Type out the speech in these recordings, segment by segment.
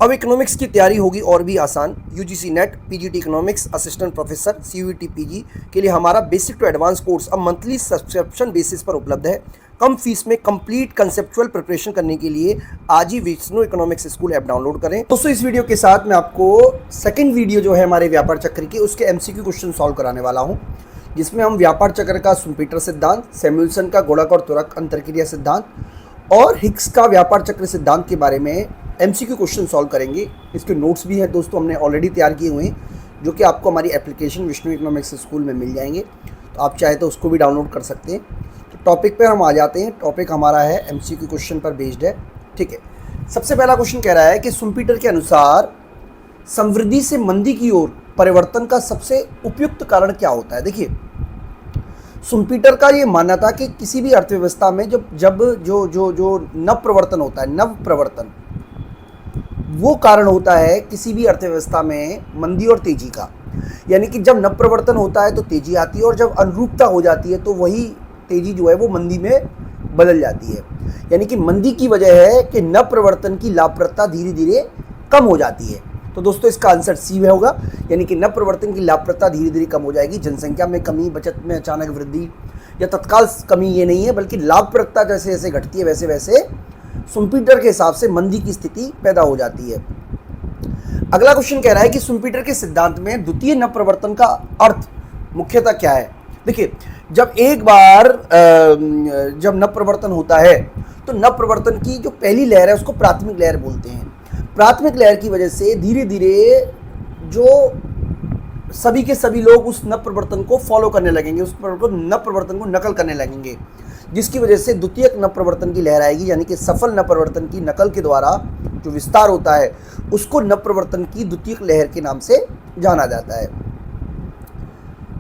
अब इकोनॉमिक्स की तैयारी होगी और भी आसान। UGC NET PGT economics assistant professor CUET PG के लिए हमारा बेसिक टू एडवांस कोर्स अब मंथली सब्सक्रिप्शन बेसिस पर उपलब्ध है। कम फीस में कंप्लीट कंसेप्चुअल प्रिपरेशन करने के लिए आज ही Vishnu economics school app download करें। दोस्तों, इस वीडियो के साथ मैं आपको सेकंड वीडियो जो है हमारे व्यापार चक्र की उसके एमसीक्यू क्वेश्चन सॉल्व कराने वाला हूँ, जिसमें हम व्यापार चक्र का सुम्पीटर सिद्धांत, सैमुअल्सन का गुणक और त्वरक अंतरक्रिया सिद्धांत और हिग्स का व्यापार चक्र सिद्धांत के बारे में एमसीक्यू क्वेश्चन सॉल्व करेंगे। इसके नोट्स भी हैं दोस्तों, हमने ऑलरेडी तैयार किए हुए हैं, जो कि आपको हमारी एप्लीकेशन विष्णु इकोनॉमिक्स स्कूल में मिल जाएंगे। तो आप चाहे तो उसको भी डाउनलोड कर सकते हैं। तो टॉपिक पे हम आ जाते हैं। टॉपिक हमारा है एमसीक्यू क्वेश्चन पर बेस्ड है। ठीक है, सबसे पहला क्वेश्चन कह रहा है कि सुम्पीटर के अनुसार समृद्धि से मंदी की ओर परिवर्तन का सबसे उपयुक्त कारण क्या होता है। देखिए, सुम्पीटर का ये मानना था कि किसी भी अर्थव्यवस्था में जब जो नव प्रवर्तन होता है, नव प्रवर्तन वो कारण होता है किसी भी अर्थव्यवस्था में मंदी और तेजी का। यानी कि जब नव प्रवर्तन होता है तो तेजी आती है, और जब अनुरूपता हो जाती है तो वही तेजी जो है वो मंदी में बदल जाती है। यानी कि मंदी की वजह है कि नव प्रवर्तन की लाभप्रदता धीरे धीरे कम हो जाती है। तो दोस्तों, इसका आंसर सी में होगा, यानी कि नव प्रवर्तन की लाभप्रदता धीरे धीरे कम हो जाएगी। जनसंख्या में कमी, बचत में अचानक वृद्धि या तत्काल कमी ये नहीं है, बल्कि लाभप्रदता जैसे जैसे घटती है वैसे वैसे सुम्पीटर के हिसाब से मंदी की स्थिति पैदा हो जाती है। अगला क्वेश्चन कह रहा है कि सुम्पीटर के सिद्धांत में द्वितीय नव प्रवर्तन का अर्थ मुख्यतः क्या है। देखिए, जब एक बार जब नव प्रवर्तन होता है तो नव प्रवर्तन की जो पहली लहर है उसको प्राथमिक लहर बोलते हैं। प्राथमिक लहर की वजह से धीरे धीरे जो सभी के सभी लोग उस नव प्रवर्तन को फॉलो करने लगेंगे, उस नव प्रवर्तन को नकल करने लगेंगे, जिसकी वजह से द्वितीयक नव प्रवर्तन की लहर आएगी। यानी कि सफल नव प्रवर्तन की नकल के द्वारा जो विस्तार होता है उसको नव प्रवर्तन की द्वितीयक लहर के नाम से जाना जाता है।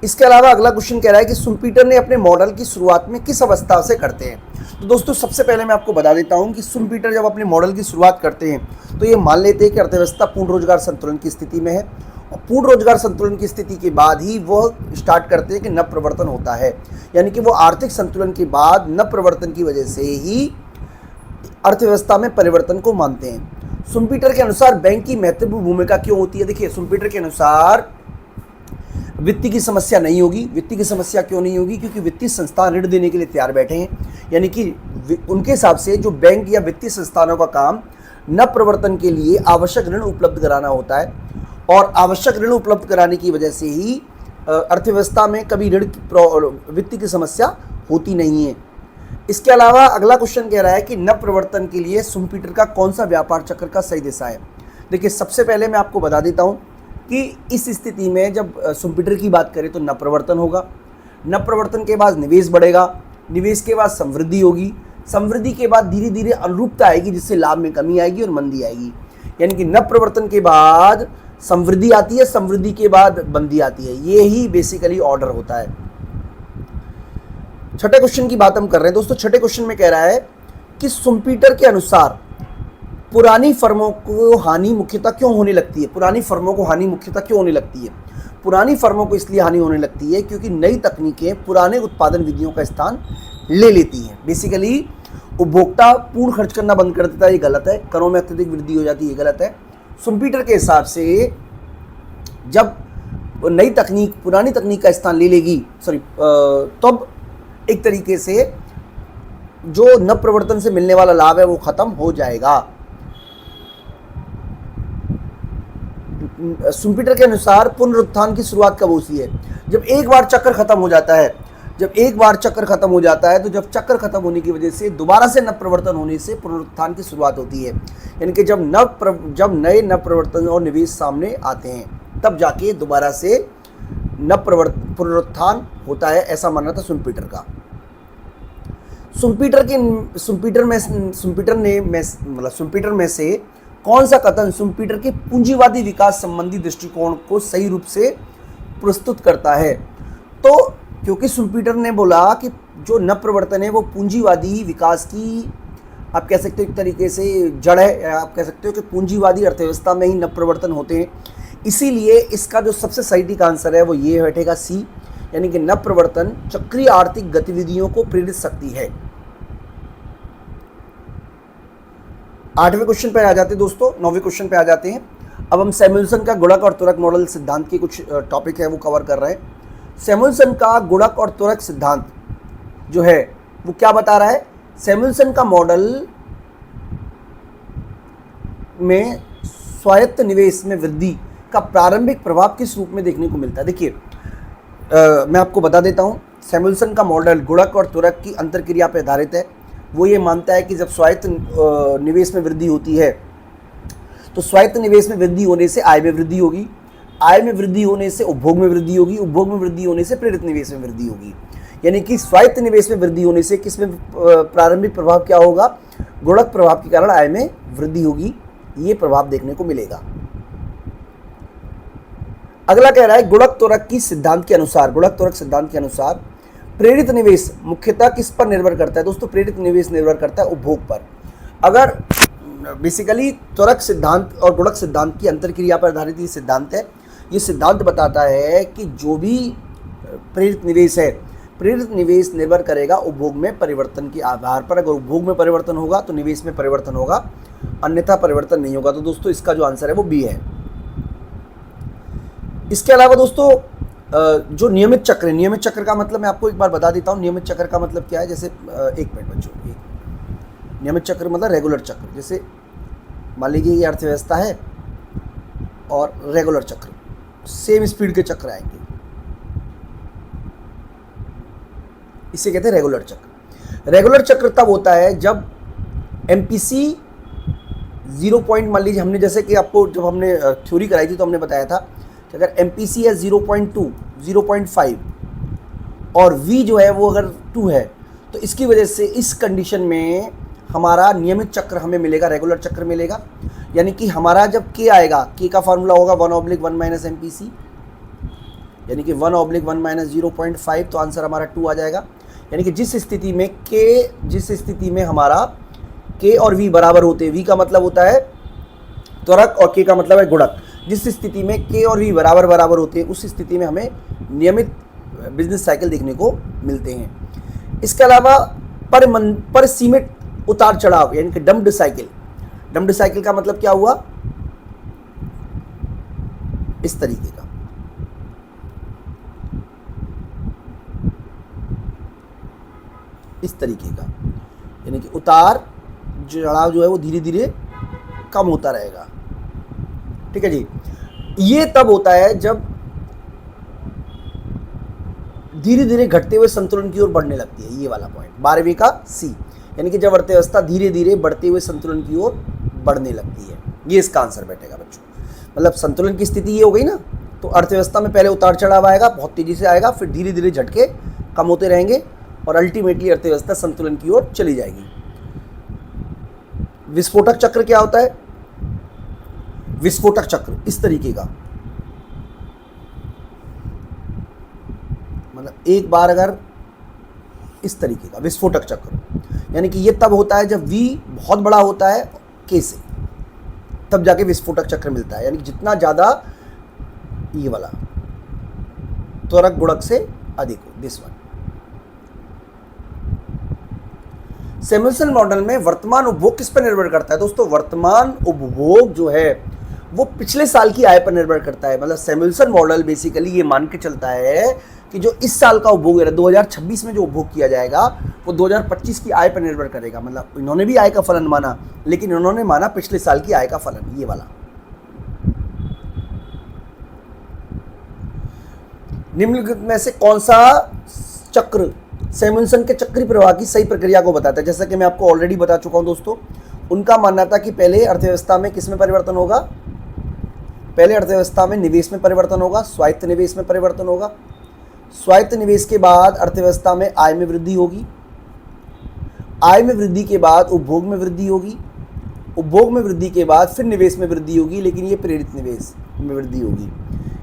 इसके अलावा अगला क्वेश्चन कह रहा है कि सुम्पीटर ने अपने मॉडल की शुरुआत में किस अवस्था से करते हैं। तो दोस्तों, सबसे पहले मैं आपको बता देता हूं कि सुम्पीटर जब अपने मॉडल की शुरुआत करते हैं तो ये मान लेते हैं कि अर्थव्यवस्था पूर्ण रोजगार संतुलन की स्थिति में है, और पूर्ण रोजगार संतुलन की स्थिति के बाद ही वह स्टार्ट करते हैं कि नव प्रवर्तन होता है। यानी कि वो आर्थिक संतुलन के बाद नव प्रवर्तन की वजह से ही अर्थव्यवस्था में परिवर्तन को मानते हैं। सुम्पीटर के अनुसार बैंक की महत्वपूर्ण भूमिका क्यों होती है। देखिए, सुम्पीटर के अनुसार वित्तीय की समस्या नहीं होगी। वित्तीय की समस्या क्यों नहीं होगी? क्योंकि वित्तीय संस्थान ऋण देने के लिए तैयार बैठे हैं। यानी कि उनके हिसाब से जो बैंक या वित्तीय संस्थानों का काम नव प्रवर्तन के लिए आवश्यक ऋण उपलब्ध कराना होता है, और आवश्यक ऋण उपलब्ध कराने की वजह से ही अर्थव्यवस्था में कभी वित्तीय की समस्या होती नहीं है। इसके अलावा अगला क्वेश्चन कह रहा है कि नव प्रवर्तन के लिए सुम्पीटर का कौन सा व्यापार चक्र का सही दिशा है। देखिए, सबसे पहले मैं आपको बता देता हूँ कि इस स्थिति में जब सुम्पीटर की बात करें तो नव प्रवर्तन होगा, नव प्रवर्तन के बाद निवेश बढ़ेगा, निवेश के बाद समृद्धि होगी, समृद्धि के बाद धीरे धीरे अनुरूपता आएगी, जिससे लाभ में कमी आएगी और मंदी आएगी। यानी कि नव प्रवर्तन के बाद समृद्धि आती है, समृद्धि के बाद मंदी आती है। ये ही बेसिकली ऑर्डर होता है। छठे क्वेश्चन की बात हम कर रहे हैं दोस्तों। छठे क्वेश्चन में कह रहा है कि सुम्पीटर के अनुसार पुरानी फर्मों को हानि मुख्यतः क्यों होने लगती है। पुरानी फर्मों को हानि मुख्यतः क्यों होने लगती है? पुरानी फर्मों को इसलिए हानि होने लगती है क्योंकि नई तकनीकें पुराने उत्पादन विधियों का स्थान ले लेती हैं। बेसिकली उपभोक्ता पूर्ण खर्च करना बंद कर देता है, ये गलत है। करों में अत्यधिक वृद्धि हो जाती है, ये गलत है। सुम्पीटर के हिसाब से जब नई तकनीक पुरानी तकनीक का स्थान ले लेगी, तब एक तरीके से जो नव प्रवर्तन से मिलने वाला लाभ है वो खत्म हो जाएगा। सुम्पीटर के अनुसार पुनरुत्थान की शुरुआत कब होती है? जब एक बार चक्र खत्म हो जाता है। जब एक बार चक्र खत्म हो जाता है तो जब चक्र खत्म होने की वजह से दोबारा से नव प्रवर्तन होने से पुनरुत्थान की शुरुआत होती है। यानी कि जब नए नव प्रवर्तन और निवेश सामने आते हैं तब जाके दोबारा से पुनरुत्थान होता है, ऐसा मानना था सुम्पीटर का। सुम्पीटर में से कौन सा कथन सुम्पीटर के पूंजीवादी विकास संबंधी दृष्टिकोण को सही रूप से प्रस्तुत करता है? तो क्योंकि सुम्पीटर ने बोला कि जो नव प्रवर्तन है वो पूंजीवादी विकास की, आप कह सकते हो एक तरीके से जड़ है, आप कह सकते हो कि पूंजीवादी अर्थव्यवस्था में ही नव प्रवर्तन होते हैं। इसीलिए इसका जो सबसे सटीक आंसर है वो ये बैठेगा सी, यानी कि नव प्रवर्तन चक्रीय आर्थिक गतिविधियों को प्रेरित शक्ति है। 8वें क्वेश्चन पे आ जाते हैं दोस्तों, 9वें क्वेश्चन पे आ जाते हैं। अब हम सैमुअल्सन का गुणक और त्वरक मॉडल सिद्धांत के कुछ टॉपिक है वो कवर कर रहे हैं। सैमुअल्सन का गुणक और त्वरक सिद्धांत जो है वो क्या बता रहा है? सैमुअल्सन का मॉडल में स्वायत्त निवेश में वृद्धि का प्रारंभिक प्रभाव किस रूप में देखने को मिलता है? देखिए मैं आपको बता देता हूँ, सैमुअल्सन का मॉडल गुणक और त्वरक की अंतरक्रिया पर आधारित है। वो ये मानता है कि जब स्वायत्त निवेश में वृद्धि होती है तो स्वायत्त निवेश में वृद्धि होने से आय में वृद्धि होगी, आय में वृद्धि होने से उपभोग में वृद्धि होगी, उपभोग में वृद्धि होने से प्रेरित निवेश में वृद्धि होगी। यानी कि स्वायत्त निवेश में वृद्धि होने से किसमें प्रारंभिक प्रभाव क्या होगा? गुणक प्रभाव के कारण आय में वृद्धि होगी, ये प्रभाव देखने को मिलेगा। अगला कह रहा है गुणक त्वरक की सिद्धांत के अनुसार, गुणक त्वरक सिद्धांत के अनुसार प्रेरित निवेश मुख्यतः किस पर निर्भर करता है? दोस्तों प्रेरित निवेश निर्भर करता है उपभोग पर। अगर बेसिकली त्वरक सिद्धांत और गुणक सिद्धांत की अंतरक्रिया पर आधारित ये सिद्धांत है। ये सिद्धांत बताता है कि जो भी प्रेरित निवेश है, प्रेरित निवेश निर्भर करेगा उपभोग में परिवर्तन के आधार पर। अगर उपभोग में परिवर्तन होगा तो निवेश में परिवर्तन होगा, अन्यथा परिवर्तन नहीं होगा। तो दोस्तों इसका जो आंसर है वो बी है। इसके अलावा दोस्तों जो नियमित चक्र है, नियमित चक्र का मतलब मैं आपको एक बार बता देता हूँ। नियमित चक्र का मतलब क्या है? जैसे एक मिनट बच्चों, नियमित चक्र मतलब रेगुलर चक्र। जैसे मान लीजिए ये अर्थव्यवस्था है और रेगुलर चक्र, सेम स्पीड के चक्र आएंगे, इसे कहते हैं रेगुलर चक्र। रेगुलर चक्र तब होता है जब एमपीसी 0 पॉइंट, मान लीजिए हमने जैसे कि आपको जब हमने थ्योरी कराई थी तो हमने बताया था कि अगर एमपीसी है 0.2, 0.5 और वी जो है वो अगर 2 है तो इसकी वजह से इस कंडीशन में हमारा नियमित चक्र हमें मिलेगा, रेगुलर चक्र मिलेगा। यानी कि हमारा जब के आएगा, के का फार्मूला होगा 1/1 माइनस एमपीसी, यानी कि 1/1 माइनस 0.5, तो आंसर हमारा 2 आ जाएगा। यानी कि जिस स्थिति में हमारा के और वी बराबर होते हैं, वी का मतलब होता है त्वरक और के का मतलब है गुणक, जिस स्थिति में के और वी बराबर होते हैं उस स्थिति में हमें नियमित बिजनेस साइकिल देखने को मिलते हैं। इसके अलावा पर सीमित उतार चढ़ाव यानी कि डम्प्ड साइकिल, डम्प्ड साइकिल का मतलब क्या हुआ? इस तरीके का, इस तरीके का, यानी कि उतार चढ़ाव जो है वो धीरे धीरे कम होता रहेगा। ठीक है जी। ये तब होता है जब धीरे धीरे घटते हुए संतुलन की ओर बढ़ने लगती है, ये वाला पॉइंट 12वीं का सी, यानी कि जब अर्थव्यवस्था धीरे धीरे बढ़ते हुए संतुलन की ओर बढ़ने लगती है, ये इसका आंसर बैठेगा बच्चों। मतलब संतुलन की स्थिति ये हो गई ना, तो अर्थव्यवस्था में पहले उतार चढ़ाव आएगा, बहुत तेजी से आएगा, फिर धीरे धीरे झटके कम होते रहेंगे और अल्टीमेटली अर्थव्यवस्था संतुलन की ओर चली जाएगी। विस्फोटक चक्र क्या होता है? विस्फोटक चक्र इस तरीके का, मतलब एक बार अगर इस तरीके का विस्फोटक चक्र, यानी कि ये तब होता है जब V बहुत बड़ा होता है K से, तब जाके विस्फोटक चक्र मिलता है। यानी कि जितना ज़्यादा ये वाला त्वरक गुणक से अधिक हो, दिस वन। सैमुअल्सन मॉडल में वर्तमान उपभोग किस पर निर्भर करता है? दोस्तों वर्तमान उपभोग जो है वो पिछले साल की आय पर निर्भर करता है। मतलब सैमुअल्सन मॉडल बेसिकली ये मान के चलता है कि जो इस साल का उपभोग है 2026 में जो उपभोग किया जाएगा वो 2025 की आय पर निर्भर करेगा। मतलब इन्होंने भी आय का फलन माना, लेकिन इन्होंने माना पिछले साल की आय का फलन, ये वाला। निम्नलिखित में से कौन सा चक्र सैमुअल्सन के चक्रीय प्रवाह की सही प्रक्रिया को बताता है? जैसा कि मैं आपको ऑलरेडी बता चुका हूं दोस्तों, उनका मानना था कि पहले अर्थव्यवस्था में किस में परिवर्तन होगा? पहले अर्थव्यवस्था में निवेश में परिवर्तन होगा, स्वायत्त निवेश में परिवर्तन होगा। स्वायत्त निवेश के बाद अर्थव्यवस्था में आय में वृद्धि होगी, आय में वृद्धि के बाद उपभोग में वृद्धि होगी, उपभोग में वृद्धि के बाद फिर निवेश में वृद्धि होगी, लेकिन ये प्रेरित निवेश में वृद्धि होगी।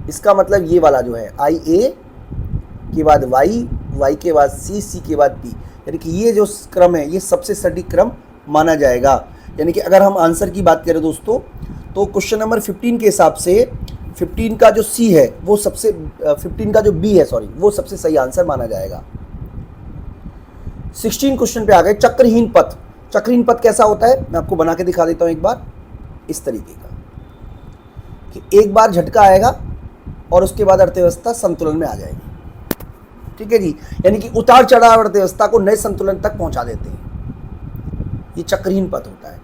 इसका मतलब ये वाला जो है आई ए के बाद वाई, वाई के बाद सी, सी के बाद पी, यानी कि ये जो क्रम है ये सबसे सटीक क्रम माना जाएगा। यानी कि अगर हम आंसर की बात करें दोस्तों, तो क्वेश्चन नंबर 15 के हिसाब से 15 का जो सी है वो सबसे 15 का जो बी है सॉरी वो सबसे सही आंसर माना जाएगा। 16 क्वेश्चन पे आ गए। चक्रहीन पथ, चक्रीय पथ कैसा होता है मैं आपको बना के दिखा देता हूँ एक बार, इस तरीके का कि एक बार झटका आएगा और उसके बाद अर्थव्यवस्था संतुलन में आ जाएगी। ठीक है जी, यानी कि उतार चढ़ाव अर्थव्यवस्था को नए संतुलन तक पहुंचा देते हैं। ये चक्रीय पथ होता है।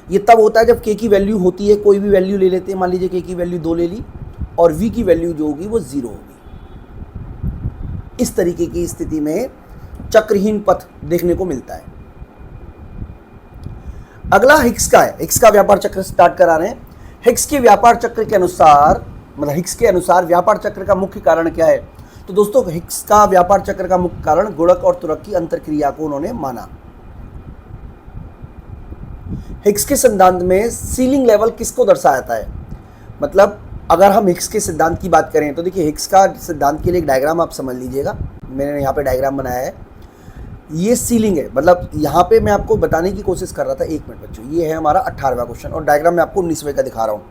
ये तब होता है जब के की वैल्यू होती है, कोई भी वैल्यू ले लेते हैं, मान लीजिए के की वैल्यू 2 ले ली और वी की वैल्यू जो होगी वो 0 होगी। इस तरीके की स्थिति में चक्रहीन पथ देखने को मिलता है। अगला हिक्स का है। हिक्स का व्यापार चक्र स्टार्ट करा रहे हैं। हिक्स के व्यापार चक्र के अनुसार, मतलब हिक्स के अनुसार व्यापार चक्र का मुख्य कारण क्या है? तो दोस्तों हिक्स का व्यापार चक्र का मुख्य कारण गुणक और त्वरक की अंतरक्रिया को उन्होंने माना। हिक्स के सिद्धांत में सीलिंग लेवल किसको दर्शाता है? मतलब अगर हम हिक्स के सिद्धांत की बात करें तो देखिए हिक्स का सिद्धांत के लिए एक डायग्राम आप समझ लीजिएगा। मैंने यहाँ पे डायग्राम बनाया है। ये सीलिंग है, मतलब यहाँ पे मैं आपको बताने की कोशिश कर रहा था। 1 मिनट बच्चों, ये है हमारा 18वां क्वेश्चन और डायग्राम मैं आपको 19वें का दिखा रहा हूँ।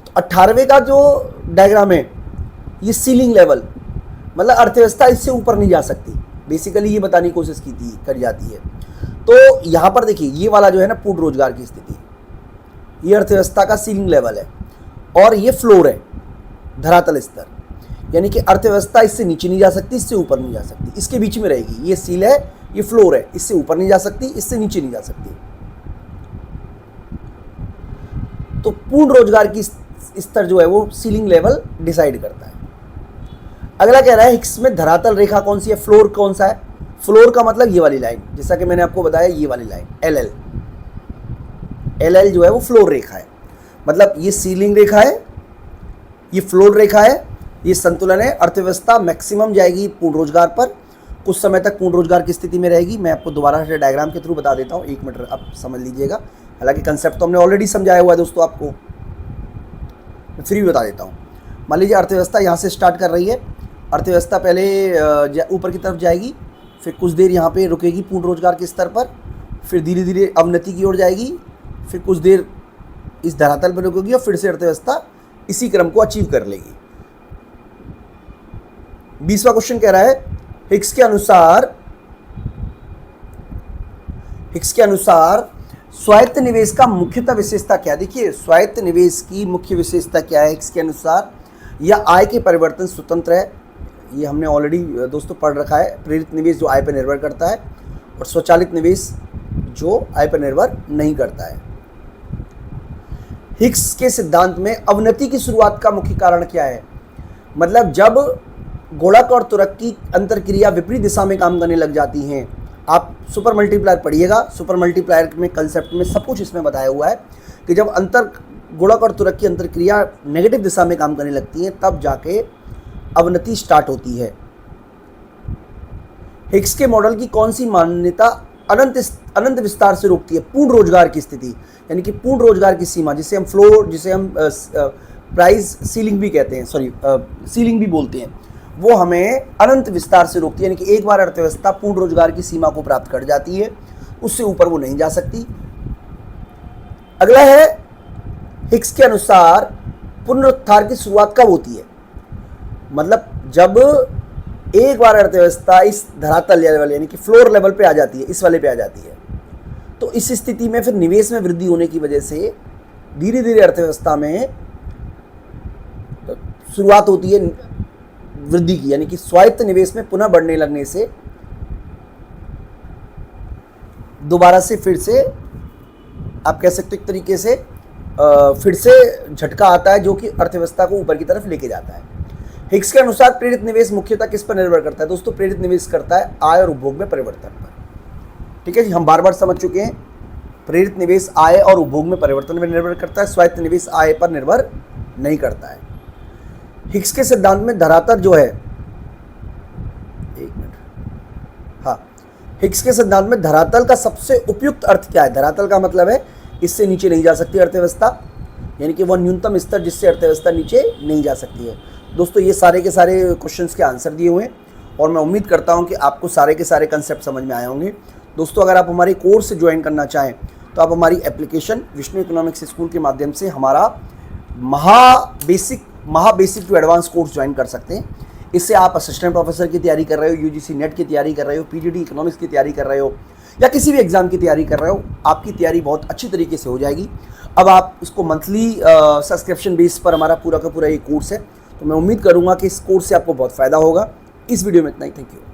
तो 18वें का जो डायग्राम है ये सीलिंग लेवल, मतलब अर्थव्यवस्था इससे ऊपर नहीं जा सकती, बेसिकली ये बताने की कोशिश करी जाती है। तो यहाँ पर देखिए ये वाला जो है ना पूर्ण रोजगार की स्थिति, ये अर्थव्यवस्था का सीलिंग लेवल है और ये फ्लोर है, धरातल स्तर, यानी कि अर्थव्यवस्था इससे नीचे नहीं जा सकती, इससे ऊपर नहीं जा सकती, इसके बीच में रहेगी। ये सील है, ये फ्लोर है, इससे ऊपर नहीं जा सकती, इससे नीचे नहीं जा सकती। तो पूर्ण रोजगार की स्तर जो है वो सीलिंग लेवल डिसाइड करता है। अगला कह रहा है हिक्स में धरातल रेखा कौन सी है, फ्लोर कौन सा है? फ्लोर का मतलब ये वाली लाइन, जैसा कि मैंने आपको बताया ये वाली लाइन एल जो है वो फ्लोर रेखा है। मतलब ये सीलिंग रेखा है, ये फ्लोर रेखा है, ये संतुलन है। अर्थव्यवस्था मैक्सिमम जाएगी पूर्ण रोजगार पर, कुछ समय तक पूर्ण रोजगार की स्थिति में रहेगी। मैं आपको दोबारा से डायग्राम के थ्रू बता देता हूँ, 1 मिनट आप समझ लीजिएगा। हालांकि कंसेप्ट तो हमने ऑलरेडी समझाया हुआ है दोस्तों, आपको मैं फिर भी बता देता हूँ। मान लीजिए अर्थव्यवस्था यहाँ से स्टार्ट कर रही है। अर्थव्यवस्था पहले ऊपर की तरफ जाएगी, फिर कुछ देर यहाँ पे रुकेगी पूर्ण रोजगार के स्तर पर, फिर धीरे धीरे अवनति की ओर जाएगी, फिर कुछ देर इस धरातल पर रुकेगी और फिर से अर्थव्यवस्था इसी क्रम को अचीव कर लेगी। 20वां क्वेश्चन कह रहा है हिक्स के अनुसार स्वायत्त निवेश का मुख्यतः विशेषता क्या? देखिए स्वायत्त निवेश की मुख्य विशेषता क्या है हिक्स के अनुसार? यह आय के परिवर्तन स्वतंत्र है, ये हमने ऑलरेडी दोस्तों पढ़ रखा है। प्रेरित निवेश जो आय पर निर्भर करता है और स्वचालित निवेश जो आय पर निर्भर नहीं करता है। हिक्स के सिद्धांत में अवनति की शुरुआत का मुख्य कारण क्या है? मतलब जब गुणक और त्वरक की अंतरक्रिया विपरीत दिशा में काम करने लग जाती हैं। आप सुपर मल्टीप्लायर पढ़िएगा, सुपर मल्टीप्लायर में कंसेप्ट में सब कुछ इसमें बताया हुआ है कि जब गुणक और त्वरक की अंतरक्रिया नेगेटिव दिशा में काम करने लगती है तब जाके अवनति स्टार्ट होती है। हिक्स के मॉडल की कौन सी मान्यता अनंत विस्तार से रोकती है पूर्ण रोजगार की स्थिति, यानी कि पूर्ण रोजगार की सीमा, जिसे हम फ्लोर, जिसे हम प्राइस सीलिंग भी कहते हैं, सीलिंग भी बोलते हैं, वो हमें अनंत विस्तार से रोकती है। यानी कि एक बार अर्थव्यवस्था पूर्ण रोजगार की सीमा को प्राप्त कर जाती है, उससे ऊपर वो नहीं जा सकती। अगला है हिक्स के अनुसार पुनरुत्थान की शुरुआत कब होती है? मतलब जब एक बार अर्थव्यवस्था इस धरातल लेवल यानी कि फ्लोर लेवल पे आ जाती है, इस वाले पे आ जाती है, तो इस स्थिति में फिर निवेश में वृद्धि होने की वजह से धीरे धीरे अर्थव्यवस्था में शुरुआत होती है वृद्धि की, यानी कि स्वायत्त निवेश में पुनः बढ़ने लगने से दोबारा से फिर से आप कह सकते एक तरीके से फिर से झटका आता है जो कि अर्थव्यवस्था को ऊपर की तरफ लेके जाता है। हिक्स के अनुसार प्रेरित निवेश मुख्यतः किस पर निर्भर करता है? दोस्तों प्रेरित निवेश करता है आय और उपभोग में परिवर्तन पर। ठीक है जी, हम बार बार समझ चुके हैं। प्रेरित निवेश आय और उपभोग में परिवर्तन पर निर्भर करता है, स्वायत्त निवेश आय पर निर्भर नहीं करता है। हिक्स के सिद्धांत में धरातल जो है, एक मिनट, हाँ, हिक्स के सिद्धांत में धरातल का सबसे उपयुक्त अर्थ क्या है? धरातल का मतलब है इससे नीचे नहीं जा सकती अर्थव्यवस्था, यानी कि वह न्यूनतम स्तर जिससे अर्थव्यवस्था नीचे नहीं जा सकती है। दोस्तों ये सारे के सारे क्वेश्चंस के आंसर दिए हुए हैं और मैं उम्मीद करता हूं कि आपको सारे के सारे कंसेप्ट समझ में आए होंगे। दोस्तों अगर आप हमारे कोर्स से ज्वाइन करना चाहें तो आप हमारी एप्लीकेशन विष्णु इकोनॉमिक्स स्कूल के माध्यम से हमारा महा basic to advance course join कर सकते हैं। इससे आप असिस्टेंट प्रोफेसर की तैयारी कर रहे हो, यूजीसी नेट की तैयारी कर रहे हो, पीजीटी इकोनॉमिक्स की तैयारी कर रहे हो, या किसी भी एग्ज़ाम की तैयारी कर रहे हो, आपकी तैयारी बहुत अच्छी तरीके से हो जाएगी। अब आप इसको मंथली सब्सक्रिप्शन बेस पर हमारा पूरा का पूरा ये कोर्स है, तो मैं उम्मीद करूँगा कि इस कोर्स से आपको बहुत फ़ायदा होगा। इस वीडियो में इतना ही, थैंक यू।